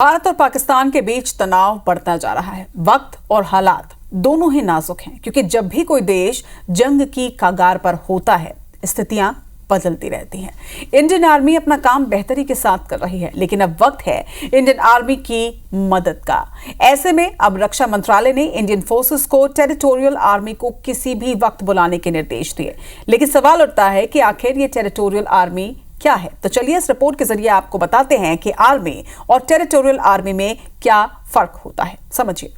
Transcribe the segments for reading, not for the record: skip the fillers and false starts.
भारत और पाकिस्तान के बीच तनाव बढ़ता जा रहा है। वक्त और हालात दोनों ही नाजुक हैं, क्योंकि जब भी कोई देश जंग की कगार पर होता है, स्थितियां बदलती रहती हैं। इंडियन आर्मी अपना काम बेहतरी के साथ कर रही है, लेकिन अब वक्त है इंडियन आर्मी की मदद का। ऐसे में अब रक्षा मंत्रालय ने इंडियन फोर्सेस को टेरिटोरियल आर्मी को किसी भी वक्त बुलाने के निर्देश दिए। लेकिन सवाल उठता है कि आखिर ये टेरिटोरियल आर्मी क्या है। तो चलिए इस रिपोर्ट के जरिए आपको बताते हैं कि आर्मी और टेरिटोरियल आर्मी में क्या फर्क होता है। समझिए।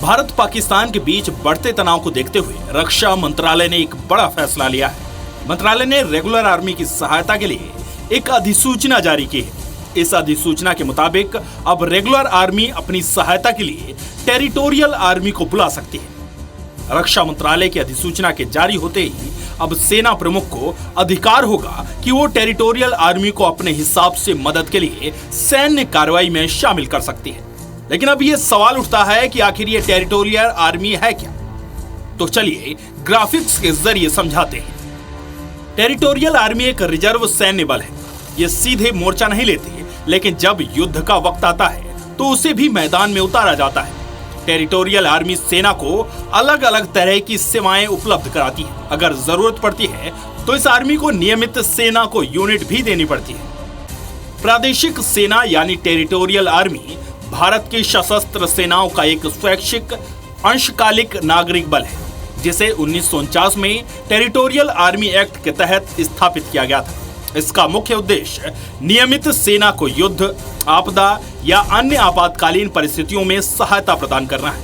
भारत पाकिस्तान के बीच बढ़ते तनाव को देखते हुए रक्षा मंत्रालय ने एक बड़ा फैसला लिया है। मंत्रालय ने रेगुलर आर्मी की सहायता के लिए एक अधिसूचना जारी की है। इस अधिसूचना के मुताबिक अब रेगुलर आर्मी अपनी सहायता के लिए टेरिटोरियल आर्मी को बुला सकती है। रक्षा मंत्रालय की अधिसूचना के जारी होते ही अब सेना प्रमुख को अधिकार होगा कि वो टेरिटोरियल आर्मी को अपने हिसाब से मदद के लिए सैन्य कार्रवाई में शामिल कर सकती है। लेकिन अब यह सवाल उठता है कि आखिर ये टेरिटोरियल आर्मी है क्या? तो चलिए ग्राफिक्स के जरिए समझाते हैं। टेरिटोरियल आर्मी एक रिजर्व सैन्य बल है। ये सीधे मोर्चा नहीं लेते, लेकिन जब युद्ध का वक्त आता है तो उसे भी मैदान में उतारा जाता है। टेरिटोरियल आर्मी सेना को अलग अलग तरह की सेवाएं उपलब्ध कराती है। अगर जरूरत पड़ती है तो इस आर्मी को नियमित सेना को यूनिट भी देनी पड़ती है। प्रादेशिक सेना यानी टेरिटोरियल आर्मी भारत की सशस्त्र सेनाओं का एक स्वैच्छिक अंशकालिक नागरिक बल है, जिसे 1949 में टेरिटोरियल आर्मी एक्ट के तहत स्थापित किया गया था। इसका मुख्य उद्देश्य नियमित सेना को युद्ध, आपदा या अन्य आपातकालीन परिस्थितियों में सहायता प्रदान करना है।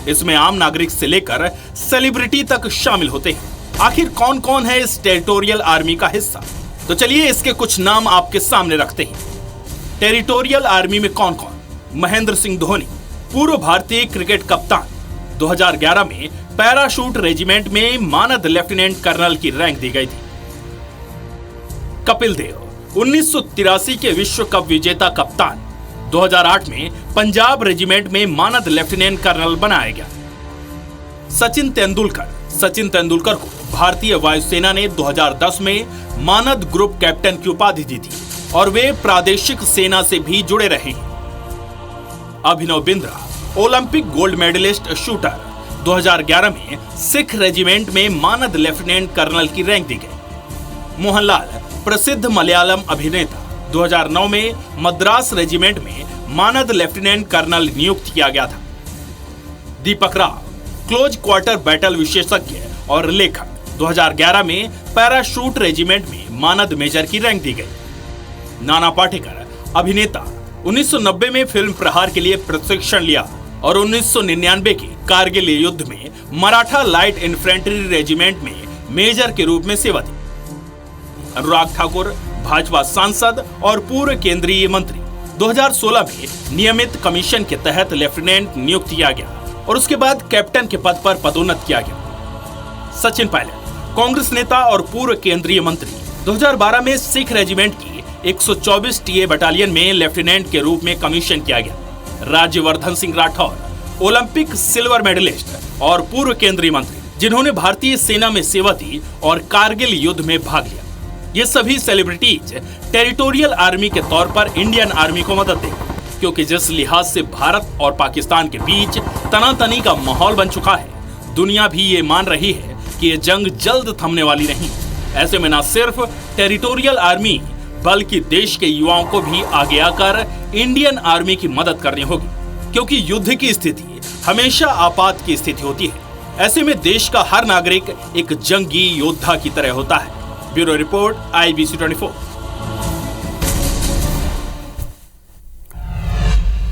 इसमें आम नागरिक से लेकर सेलिब्रिटी तक शामिल होते हैं। आखिर कौन कौन है इस टेरिटोरियल आर्मी का हिस्सा? तो चलिए इसके कुछ नाम आपके सामने रखते हैं। टेरिटोरियल आर्मी में कौन कौन? महेंद्र सिंह धोनी, पूर्व भारतीय क्रिकेट कप्तान, 2011 में पैराशूट रेजिमेंट में मानद लेफ्टिनेंट कर्नल की रैंक दी गई थी। कपिल देव, 1983 के विश्व कप विजेता कप्तान, 2008 में पंजाब रेजिमेंट में मानद लेफ्टिनेंट कर्नल बनाया गया। सचिन तेंदुलकर को भारतीय वायुसेना ने 2010 में मानद ग्रुप कैप्टन की उपाधि दी थी और वे प्रादेशिक सेना से भी जुड़े रहे हैं। Abhinav Bindra, Olympic gold medalist shooter, 2011 में सिख रेजिमेंट में मानद लेफ्टिनेंट कर्नल की रैंक दी गई। मोहनलाल, प्रसिद्ध मलयालम अभिनेता, 2009 में मद्रास रेजिमेंट में मानद लेफ्टिनेंट कर्नल नियुक्त किया गया था। दीपक राव, क्लोज क्वार्टर बैटल विशेषज्ञ और लेखक, 2011 में पैराशूट रेजिमेंट में मानद मेजर की रैंक दी गई। नाना पाटेकर, अभिनेता, 1990 में फिल्म प्रहार के लिए प्रशिक्षण लिया और 1999 के कारगिल युद्ध में मराठा लाइट इन्फेंट्री रेजिमेंट में मेजर के रूप में सेवा दी। अनुराग ठाकुर, भाजपा सांसद और पूर्व केंद्रीय मंत्री, 2016 में नियमित कमीशन के तहत लेफ्टिनेंट नियुक्त किया गया और उसके बाद कैप्टन के पद पर पदोन्नत किया गया। सचिन पायलट, कांग्रेस नेता और पूर्व केंद्रीय मंत्री, 2012 में सिख रेजिमेंट की 124 टीए बटालियन में लेफ्टिनेंट के रूप में कमीशन किया गया। Rajyavardhan Singh Rathore, Olympic silver medallist और पूर्व केंद्रीय मंत्री, जिन्होंने भारतीय सेना में सेवा दी और कारगिल युद्ध में भाग लिया। ये सभी सेलिब्रिटीज टेरिटोरियल आर्मी के तौर पर इंडियन आर्मी को मदद देंगे, क्योंकि जिस लिहाज से भारत और पाकिस्तान के बीच तनातनी का माहौल बन चुका है, दुनिया भी ये मान रही है कि ये जंग जल्द थमने वाली नहीं। ऐसे में न सिर्फ टेरिटोरियल आर्मी बल्कि देश के युवाओं को भी आगे आकर इंडियन आर्मी की मदद करनी होगी, क्योंकि युद्ध की स्थिति हमेशा आपात की स्थिति होती है। ऐसे में देश का हर नागरिक एक जंगी योद्धा की तरह होता है। Bureau report, IBC 24।